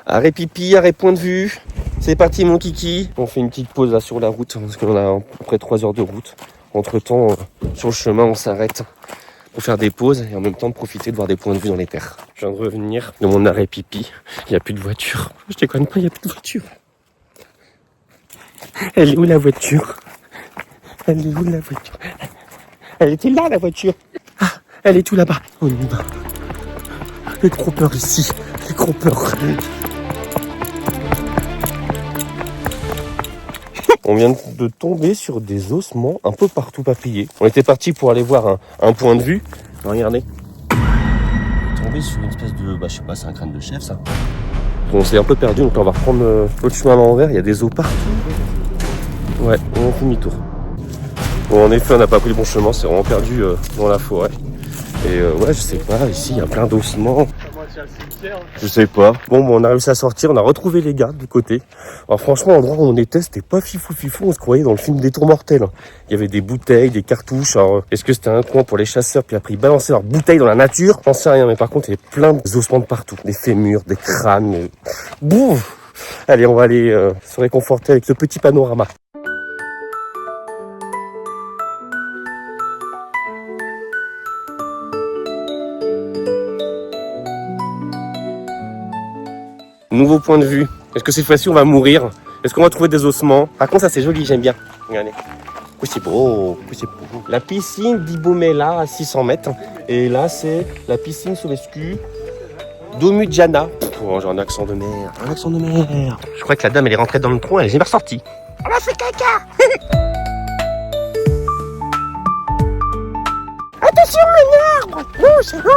Arrêt pipi, arrêt point de vue. C'est parti mon kiki. On fait une petite pause là sur la route parce qu'on a à peu près 3 heures de route. Entre temps, sur le chemin, on s'arrête pour faire des pauses et en même temps profiter de voir des points de vue dans les terres. Je viens de revenir de mon arrêt pipi. Il n'y a plus de voiture. Je déconne pas, il n'y a plus de voiture. Elle est où la voiture? Elle est où la voiture? Elle était là la voiture. Ah, elle est tout là-bas. On y va. Les gros peurs ici. Les gros peurs. On vient de tomber sur des ossements un peu partout papillés. On était parti pour aller voir un point de vue. Regardez. On est tombé sur une espèce de... je sais pas, c'est un crâne de chef ça. On s'est un peu perdu, donc on va reprendre l'autre chemin à l'envers. Il y a des os partout. Ouais, on fait demi-tour. Bon, en effet, on n'a pas pris le bon chemin. C'est vraiment perdu dans la forêt. Et ouais, je sais pas, ici il y a plein d'ossements. Je sais pas. Bon, on a réussi à sortir, on a retrouvé les gars du côté. Alors franchement, l'endroit où on était, c'était pas fifou, on se croyait dans le film des Tours Mortels. Il y avait des bouteilles, des cartouches. Alors, est-ce que c'était un coin pour les chasseurs, puis après ils balançaient leurs bouteilles dans la nature? J'en sais rien, mais par contre, il y avait plein d'ossements de partout. Des fémurs, des crânes. Bouf! Allez, on va aller se réconforter avec ce petit panorama. Nouveau point de vue. Est-ce que cette fois-ci on va mourir? Est-ce qu'on va trouver des ossements? Par contre ça c'est joli, j'aime bien. Regardez. C'est beau, c'est beau. La piscine d'Ibomela à 600 mètres. Et là c'est la piscine Solescu d'Omudjana. Oh, j'ai un accent de mer. Un accent de mer. Je crois que la dame elle est rentrée dans le trou, elle est jamais ressortie. Elle a fait caca. Attention un arbre. Oh c'est beau.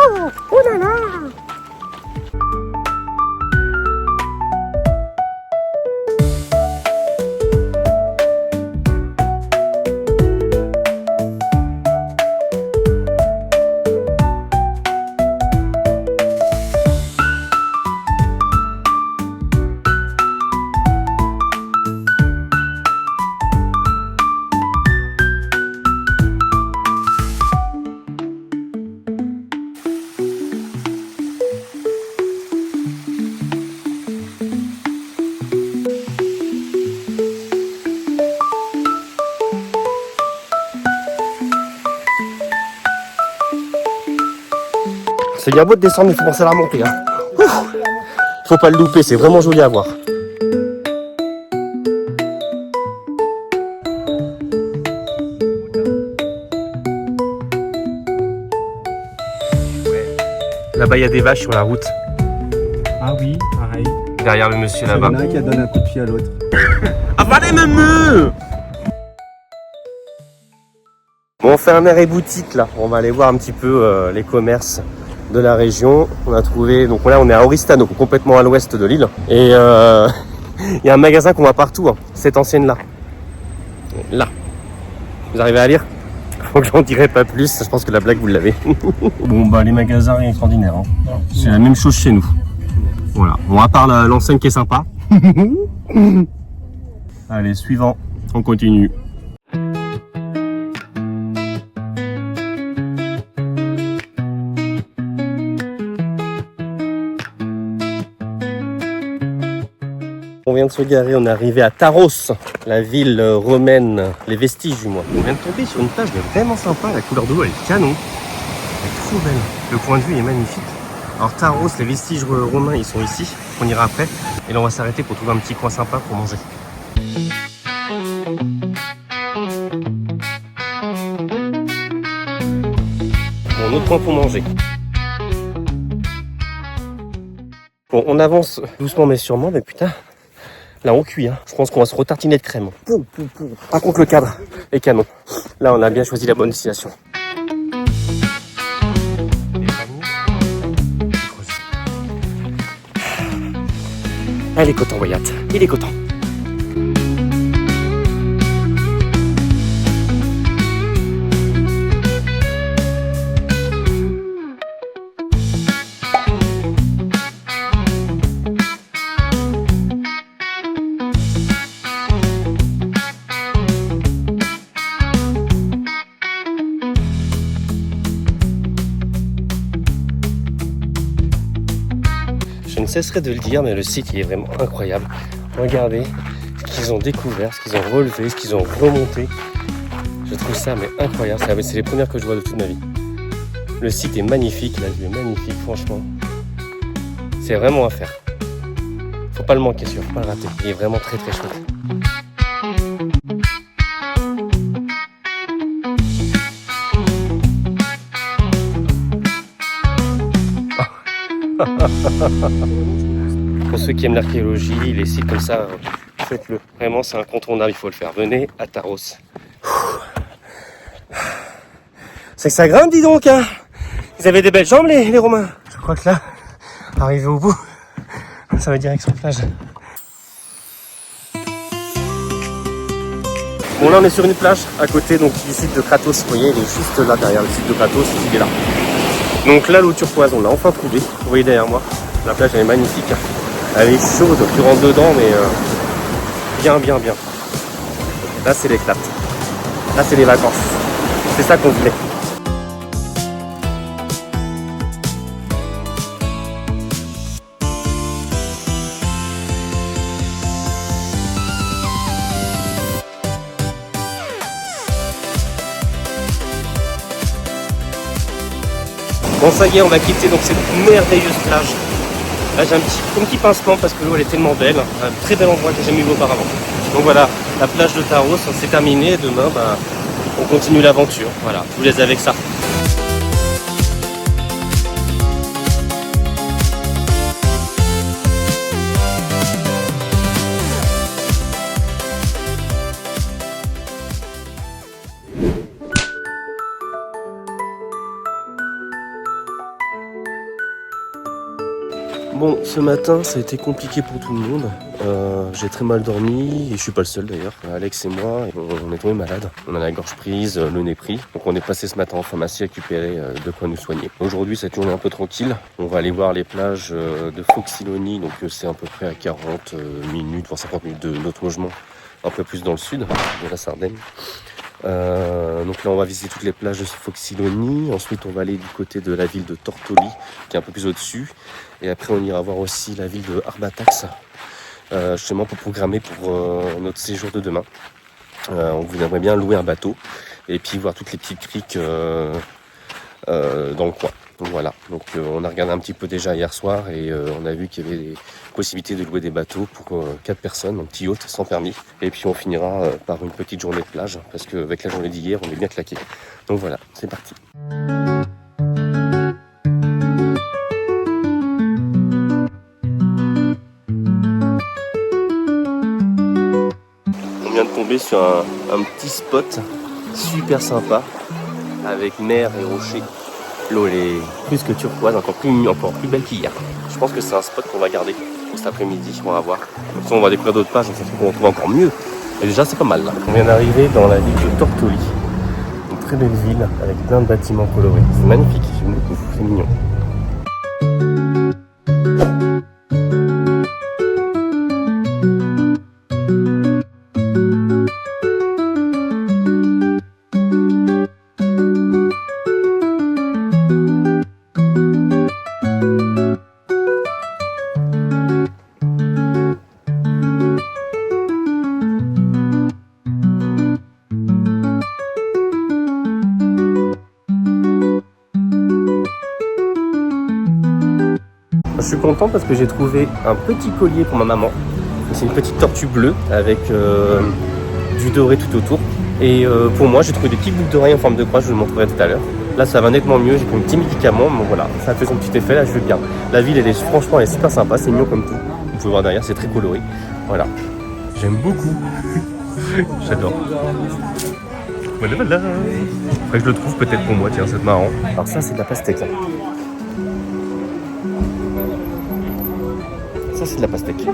Oh là là. C'est bien beau de descendre, mais il faut penser à la remonter. Hein. Faut pas le louper, c'est vraiment joli à voir. Là-bas, il y a des vaches sur la route. Ah oui, pareil. Derrière le monsieur là-bas. Il y en a un qui a donné un coup de pied à l'autre. Avalez même. Bon, on fait un arrêt boutique là. On va aller voir un petit peu les commerces de la région. On a trouvé, donc là on est à Oristano, complètement à l'ouest de l'île. Et il y a un magasin qu'on voit partout, hein, cette ancienne là. Là. Vous arrivez à lire? Donc j'en dirai pas plus, je pense que la blague vous l'avez. Bon bah les magasins rien extraordinaire. Hein. C'est la même chose chez nous. Voilà. Bon à part l'enseigne qui est sympa. Allez, suivant. On continue. On vient de se garer, on est arrivé à Taros, la ville romaine, les vestiges du moins. On vient de tomber sur une plage vraiment sympa, la couleur de l'eau elle est canon. Elle est trop belle, le point de vue est magnifique. Alors Taros, les vestiges romains ils sont ici, on ira après. Et là on va s'arrêter pour trouver un petit coin sympa pour manger. Bon, autre coin pour manger. Bon, on avance doucement mais sûrement, mais putain. Là on cuit, hein. Je pense qu'on va se retartiner de crème. Par contre le cadre est canon. Là on a bien choisi la bonne destination. Elle est coton Wyatt, il est coton. Je ne cesserai de le dire, mais le site il est vraiment incroyable. Regardez ce qu'ils ont découvert, ce qu'ils ont relevé, ce qu'ils ont remonté. Je trouve ça mais incroyable. C'est les premières que je vois de toute ma vie. Le site est magnifique, la vue est magnifique, franchement. C'est vraiment à faire. Faut pas le manquer, sûr, faut pas le rater. Il est vraiment très très chouette. Pour ceux qui aiment l'archéologie, les sites comme ça, faites-le. Vraiment, c'est incontournable, il faut le faire. Venez à Taros. C'est que ça grimpe, dis donc, hein. Ils avaient des belles jambes, les Romains. Je crois que là, arrivé au bout, ça va direction plage. Bon, là, on est sur une plage à côté donc, du site de Kratos. Vous voyez, il est juste là, derrière le site de Kratos, il est là. Donc là, l'eau turquoise, on l'a enfin trouvé. Vous voyez derrière moi, la plage, elle est magnifique. Elle est chaude, tu rentres dedans, mais bien. Là, c'est l'éclate. Là, c'est les vacances. C'est ça qu'on voulait. Bon, ça y est, on va quitter donc cette merveilleuse plage. Là, j'ai un petit pincement parce que l'eau elle est tellement belle. Un très bel endroit que j'ai jamais vu auparavant. Donc voilà, la plage de Taros, c'est terminé. Demain, on continue l'aventure. Voilà, je vous laisse avec ça. Bon, ce matin, ça a été compliqué pour tout le monde. J'ai très mal dormi, et je suis pas le seul d'ailleurs. Alex et moi, on est tombés malades. On a la gorge prise, le nez pris. Donc on est passé ce matin en pharmacie récupérer de quoi nous soigner. Aujourd'hui, cette journée est un peu tranquille. On va aller voir les plages de Foxilony. Donc c'est à peu près à 40 minutes, voire 50 minutes de notre logement. Un peu plus dans le sud, de la Sardaigne. Donc là on va visiter toutes les plages de Foxilony. Ensuite on va aller du côté de la ville de Tortoli qui est un peu plus au dessus, et après on ira voir aussi la ville de Arbatax justement pour programmer pour notre séjour de demain. On aimerait bien louer un bateau et puis voir toutes les petites criques dans le coin. Donc voilà, donc on a regardé un petit peu déjà hier soir et on a vu qu'il y avait des possibilités de louer des bateaux pour 4 personnes, un petit yacht sans permis. Et puis on finira par une petite journée de plage parce qu'avec la journée d'hier, on est bien claqué. Donc voilà, c'est parti. On vient de tomber sur un petit spot super sympa avec mer et rochers. L'eau est plus que turquoise, encore plus belle qu'hier. Je pense que c'est un spot qu'on va garder pour cet après-midi, on va voir. Comme ça on va découvrir d'autres plages, donc ça se trouve qu'on trouve encore mieux. Et déjà c'est pas mal là. On vient d'arriver dans la ville de Tortoli. Une très belle ville avec plein de bâtiments colorés. C'est magnifique, j'aime beaucoup, c'est mignon. Je suis content parce que j'ai trouvé un petit collier pour ma maman. C'est une petite tortue bleue avec du doré tout autour. Et pour moi, j'ai trouvé des petites boucles d'oreilles en forme de croix, je vous le montrerai tout à l'heure. Là, ça va nettement mieux, j'ai pris un petit médicament, mais voilà, ça a fait son petit effet, là je vais bien. La ville, franchement, elle est super sympa, c'est mignon comme tout. Vous pouvez voir derrière, c'est très coloré. Voilà, j'aime beaucoup. J'adore. Voilà. Faudrait que je le trouve peut-être pour moi, tiens, c'est marrant. Alors ça, c'est de la pastèque. Ça, c'est de la pastèque.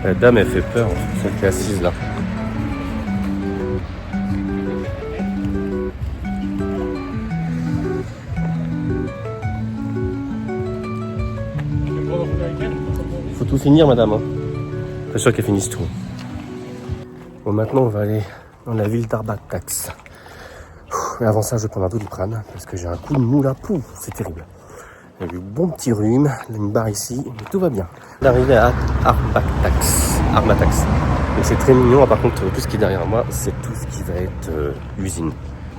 La dame, elle fait peur, celle qui est assise là. Faut tout finir, madame. Hein. Pas sûr qu'elle finisse tout. Bon, maintenant, on va aller dans la ville d'Arbatax. Mais avant ça, je vais prendre un Doliprane parce que j'ai un coup de mou là. Pouf, c'est terrible. Il y a eu bon petit rhume, une barre ici, mais tout va bien. D'arriver à Arbatax. Donc c'est très mignon. Par contre, tout ce qui est derrière moi, c'est tout ce qui va être usine.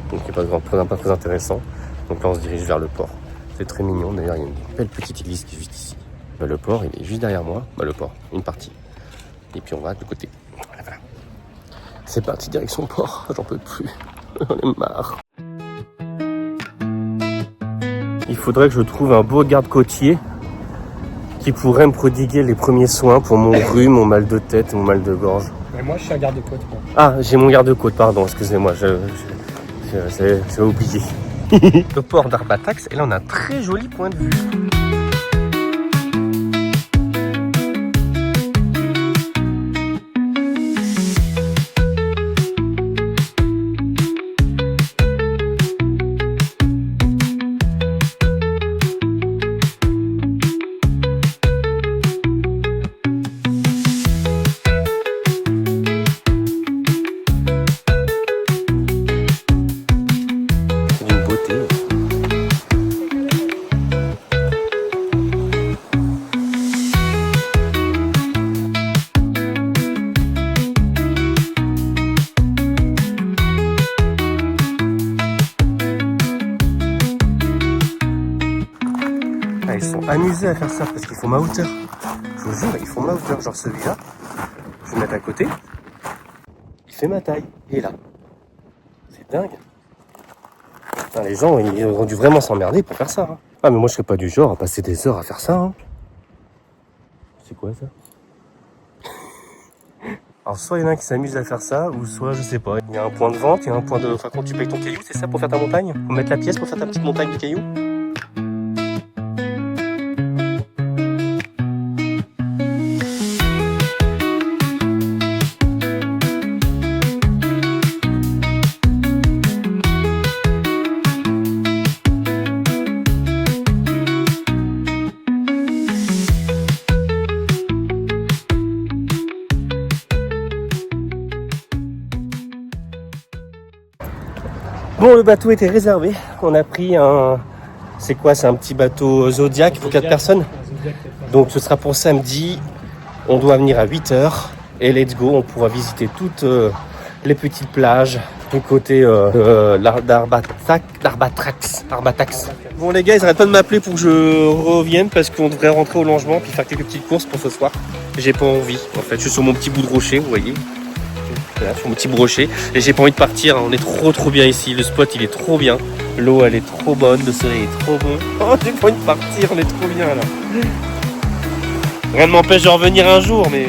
Donc il n'y a pas très intéressant. Donc là, on se dirige vers le port. C'est très mignon. D'ailleurs, il y a une belle petite église qui est juste ici. Le port, il est juste derrière moi. Le port, une partie. Et puis on va de l'autre côté. Voilà. C'est parti, direction port. J'en peux plus. J'en ai marre. Il faudrait que je trouve un beau garde-côtier qui pourrait me prodiguer les premiers soins pour mon rhume, mon mal de tête, mon mal de gorge. Mais moi, je suis un garde-côte. Ah, j'ai mon garde-côte, pardon, excusez-moi, j'ai oublié. Le port d'Arbatax, et là on a un très joli point de vue. Ils sont amusés à faire ça parce qu'ils font ma hauteur. Je vous jure, ils font ma hauteur. Genre celui-là, je vais le mettre à côté. Il fait ma taille. Et là. C'est dingue. Putain, les gens, ils ont dû vraiment s'emmerder pour faire ça. Hein. Ah, mais moi, je serais pas du genre à passer des heures à faire ça. Hein. C'est quoi ça? Alors, soit il y en a qui s'amusent à faire ça, ou soit, je sais pas. Il y a un point de vente, il y a un point de... Enfin, quand tu payes ton caillou, c'est ça pour faire ta montagne? Faut mettre la pièce pour faire ta petite montagne de cailloux? Bon, le bateau était réservé. On a pris un... C'est quoi? C'est un petit bateau Zodiac pour 4 personnes. Donc ce sera pour samedi. On doit venir à 8h. Et let's go, on pourra visiter toutes les petites plages du côté d'Arbatax. Bon les gars, ils arrêtent pas de m'appeler pour que je revienne parce qu'on devrait rentrer au logement puis faire quelques petites courses pour ce soir. J'ai pas envie. En fait, je suis sur mon petit bout de rocher, vous voyez. Là, sur mon petit brochet, et j'ai pas envie de partir, on est trop bien ici, le spot il est trop bien, l'eau elle est trop bonne, le soleil est trop bon, oh j'ai pas envie de partir, on est trop bien là. Rien ne m'empêche de revenir un jour, mais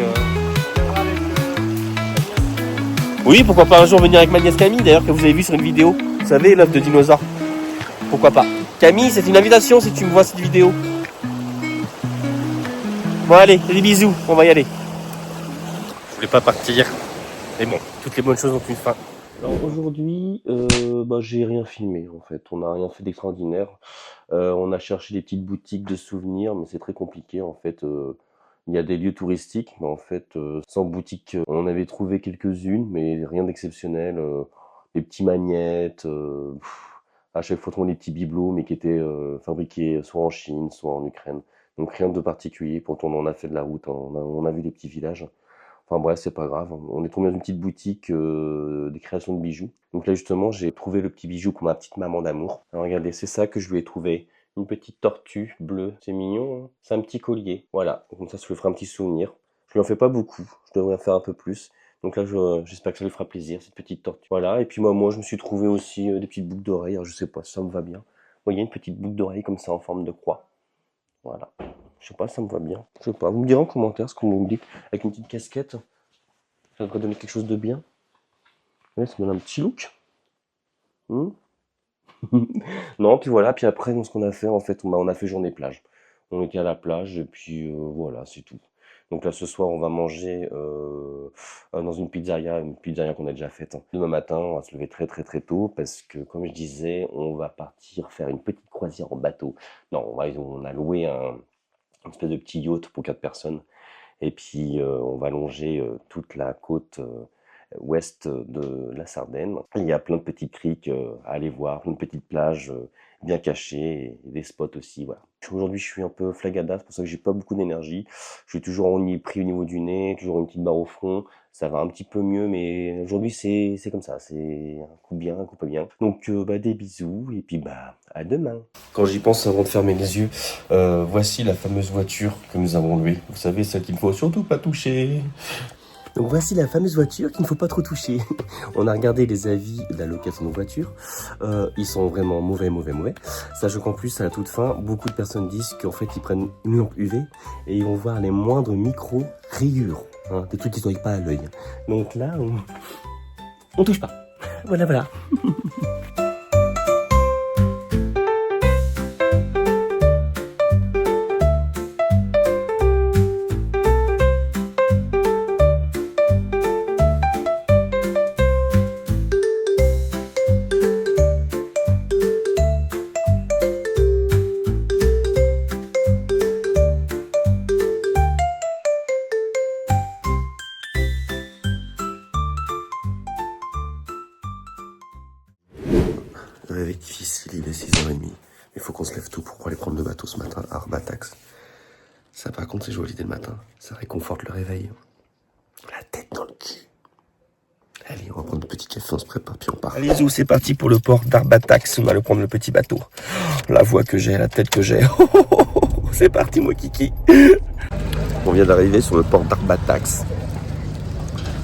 oui, pourquoi pas un jour venir avec ma nièce Camille, d'ailleurs que vous avez vu sur une vidéo, vous savez, l'œuf de dinosaure, pourquoi pas. Camille, c'est une invitation si tu me vois cette vidéo. Bon allez, des bisous, on va y aller. Je voulais pas partir. Mais bon, toutes les bonnes choses ont une fin. Alors aujourd'hui, j'ai rien filmé en fait. On n'a rien fait d'extraordinaire. On a cherché des petites boutiques de souvenirs, mais c'est très compliqué en fait. Il y a des lieux touristiques, mais en fait, sans boutique, on avait trouvé quelques-unes, mais rien d'exceptionnel. Des petits magnettes. À chaque fois, on des petits bibelots, mais qui étaient fabriqués soit en Chine, soit en Ukraine. Donc rien de particulier. Pourtant, on en a fait de la route. Hein. On a vu les petits villages. Enfin bref, c'est pas grave. On est tombé dans une petite boutique des créations de bijoux. Donc là justement, j'ai trouvé le petit bijou pour ma petite maman d'amour. Alors regardez, c'est ça que je lui ai trouvé. Une petite tortue bleue. C'est mignon, hein, c'est un petit collier. Voilà, comme ça lui fera un petit souvenir. Je lui en fais pas beaucoup, je devrais en faire un peu plus. Donc là, j'espère que ça lui fera plaisir, cette petite tortue. Voilà, et puis moi je me suis trouvé aussi des petites boucles d'oreilles. Alors je sais pas, ça me va bien. Vous voyez, une petite boucle d'oreille comme ça en forme de croix. Voilà. Je sais pas, ça me va bien. Je sais pas, vous me direz en commentaire ce qu'on vous dit. Avec une petite casquette, ça devrait donner quelque chose de bien. Ouais, ça donne un petit look. Non, puis voilà, puis après, ce qu'on a fait, en fait, on a fait journée plage. On était à la plage, et puis voilà, c'est tout. Donc là, ce soir, on va manger dans une pizzeria qu'on a déjà faite. Hein. Demain matin, on va se lever très très très tôt, parce que, comme je disais, on va partir faire une petite croisière en bateau. Non, on a loué une espèce de petit yacht pour 4 personnes. Et puis on va longer toute la côte ouest de la Sardaigne. Il y a plein de petites criques à aller voir, plein de petites plages bien cachées et des spots aussi. Voilà. Aujourd'hui, je suis un peu flagada, c'est pour ça que j'ai pas beaucoup d'énergie. Je suis toujours pris au niveau du nez, toujours une petite barre au front. Ça va un petit peu mieux, mais aujourd'hui c'est comme ça, c'est un coup bien, un coup pas bien. Donc des bisous et puis à demain. Quand j'y pense avant de fermer les yeux, voici la fameuse voiture que nous avons louée. Vous savez, celle qu'il ne faut surtout pas toucher. Donc voici la fameuse voiture qu'il ne faut pas trop toucher. On a regardé les avis de la location de voiture. Ils sont vraiment mauvais. Sachant qu'en plus, à la toute fin, beaucoup de personnes disent qu'en fait, ils prennent une lampe UV et ils vont voir les moindres micro-rayures. Hein, des trucs qui ne sont pas à l'œil. Donc là, on touche pas. Voilà. Le réveil difficile, il est 6h30. Il faut qu'on se lève tôt pour aller prendre le bateau ce matin à Arbatax. Ça, par contre, c'est joli dès le matin. Ça réconforte le réveil. La tête dans le cul. Allez, on va prendre un petit café, on se prépare, puis on part. Allez, Zou, c'est parti pour le port d'Arbatax. On va aller prendre le petit bateau. La voix que j'ai, la tête que j'ai. C'est parti, moi, Kiki. On vient d'arriver sur le port d'Arbatax.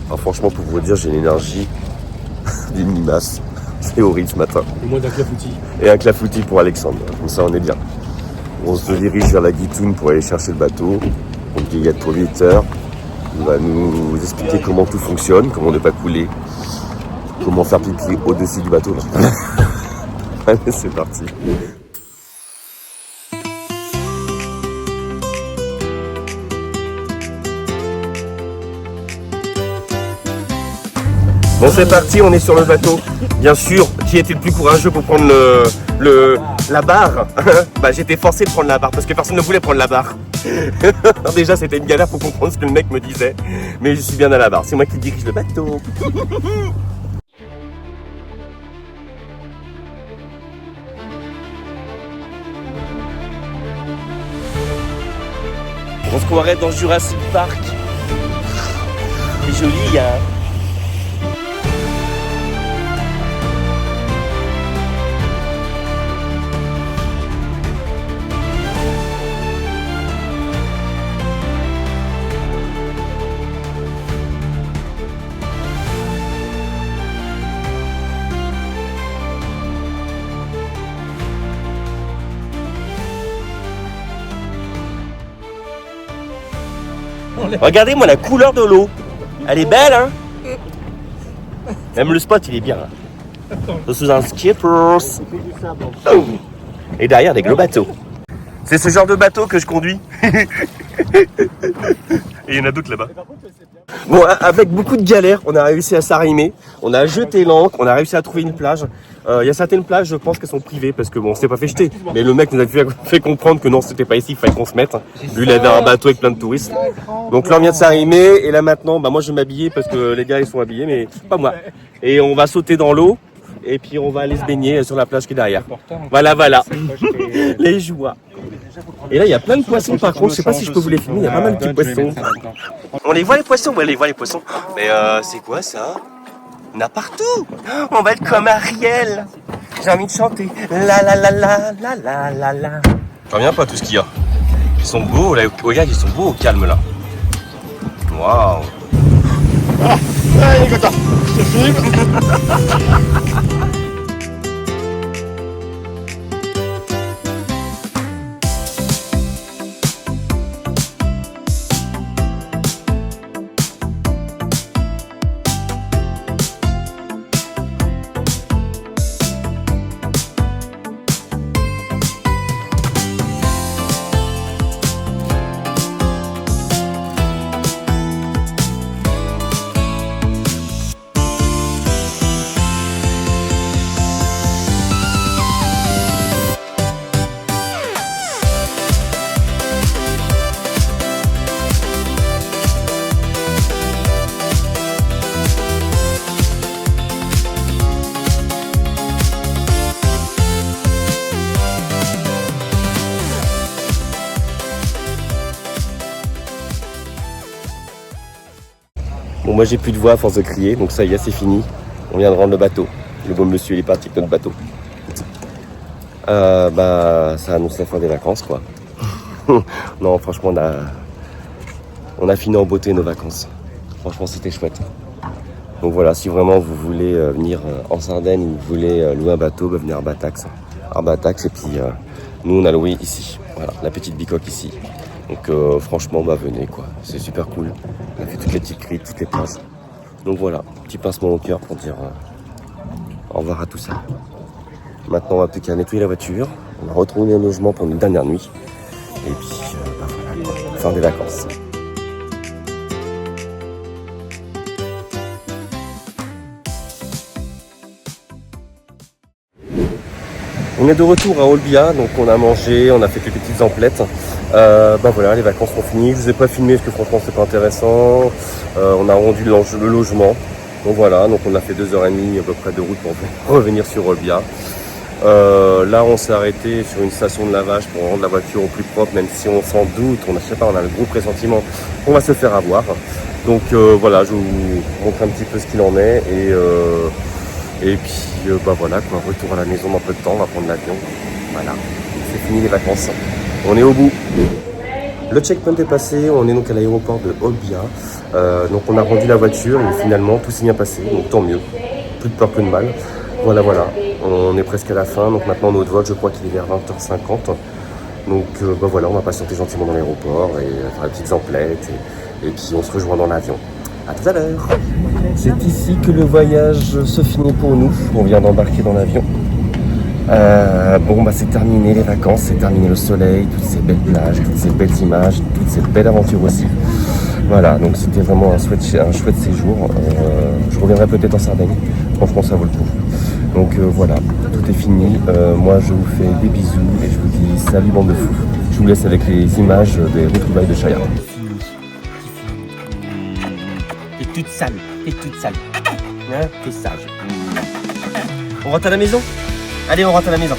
Alors, franchement, pour vous dire, j'ai l'énergie d'une limace. C'est horrible ce matin. Et moi d'un clafoutis. Et un clafoutis pour Alexandre. Comme ça, on est bien. On se dirige vers la Guitoune pour aller chercher le bateau. Donc, il y a pour 8 heures. Il va nous expliquer comment tout fonctionne, comment ne pas couler, comment faire pipi au-dessus du bateau. Allez, c'est parti. Bon, c'est parti, on est sur le bateau. Bien sûr, qui était le plus courageux pour prendre la barre? J'étais forcé de prendre la barre parce que personne ne voulait prendre la barre. Alors déjà, c'était une galère pour comprendre ce que le mec me disait. Mais je suis bien à la barre, c'est moi qui dirige le bateau. On se croirait dans Jurassic Park. C'est joli, hein. Regardez-moi la couleur de l'eau. Elle est belle, hein? Même le spot, il est bien. Je suis un skipper. Et derrière, des gros bateaux. C'est ce genre de bateau que je conduis. Et il y en a d'autres là-bas. Bon, avec beaucoup de galères, on a réussi à s'arrimer. On a jeté l'ancre, on a réussi à trouver une plage. Il y a certaines plages, je pense qu'elles sont privées parce que bon, on s'est pas fait jeter. Mais le mec nous a fait comprendre que non, c'était pas ici, il fallait qu'on se mette. Lui, il avait un bateau avec plein de touristes. Donc là, on vient de s'arrimer. Et là maintenant, moi je vais m'habiller parce que les gars ils sont habillés, mais pas moi. Et on va sauter dans l'eau. Et puis on va aller se baigner sur la plage qui est derrière. Voilà. Les joies. Et là, il y a plein de poissons par contre. Je sais pas si je peux vous les filmer. Il y a pas mal de petits poissons. On les voit les poissons. Ouais, on les voit les poissons. Mais c'est quoi ça? On a partout. On va être comme Ariel. J'ai envie de chanter. La la la la la la la la. J'en reviens pas à tout ce qu'il y a. Ils sont beaux. Là, regarde, ils sont beaux au calme là. Waouh. Ah, il est content. Je te filme. moi j'ai plus de voix à force de crier, donc ça y est, c'est fini. On vient de rendre le bateau. Le beau monsieur, il est parti avec notre bateau. Ça annonce la fin des vacances, quoi. Non, franchement, on a fini en beauté nos vacances. Franchement, c'était chouette. Donc voilà, si vraiment vous voulez venir en Sardaigne ou vous voulez louer un bateau, venez à Arbatax. Arbatax, et puis nous, on a loué ici. Voilà, la petite bicoque ici. Donc franchement, venez, quoi. C'est super cool. On a fait toutes les petites criques, toutes les plages. Donc voilà, petit pincement au cœur pour dire au revoir à tout ça. Maintenant, on va plus qu'à nettoyer la voiture. On va retourner au logement pour une dernière nuit. Et puis, voilà, quoi. Fin des vacances. On est de retour à Olbia, donc on a mangé, on a fait quelques petites emplettes. Voilà, les vacances sont finies. Je vous ai pas filmé parce que franchement c'est pas intéressant. On a rendu le logement. Donc voilà, donc on a fait 2h30 à peu près de route pour revenir sur Olbia. Là on s'est arrêté sur une station de lavage pour rendre la voiture au plus propre, même si on s'en doute, on a le gros pressentiment qu'on va se faire avoir. Donc voilà, je vous montre un petit peu ce qu'il en est et puis voilà quoi, retour à la maison dans peu de temps, on va prendre l'avion. Voilà, c'est fini les vacances. On est au bout. Le checkpoint est passé, on est donc à l'aéroport de Olbia. Donc on a rendu la voiture et finalement tout s'est bien passé, donc tant mieux. Plus de peur que de mal. Voilà, on est presque à la fin, donc maintenant notre vol, je crois qu'il est vers 20h50. Donc voilà, on va patienter gentiment dans l'aéroport et faire les petites emplettes et puis on se rejoint dans l'avion. À tout à l'heure. C'est ici que le voyage se finit pour nous. On vient d'embarquer dans l'avion. C'est terminé les vacances, c'est terminé le soleil, toutes ces belles plages, toutes ces belles images, toutes ces belles aventures aussi. Voilà, donc c'était vraiment un chouette séjour. Je reviendrai peut-être en Sardaigne. Franchement, ça vaut le coup. Donc voilà, tout est fini. Moi, je vous fais des bisous et je vous dis salut bande de fous. Je vous laisse avec les images des retrouvailles de Chaya. T'es toute sale. Hein, t'es sage. On rentre à la maison ? Allez, on rentre à la maison.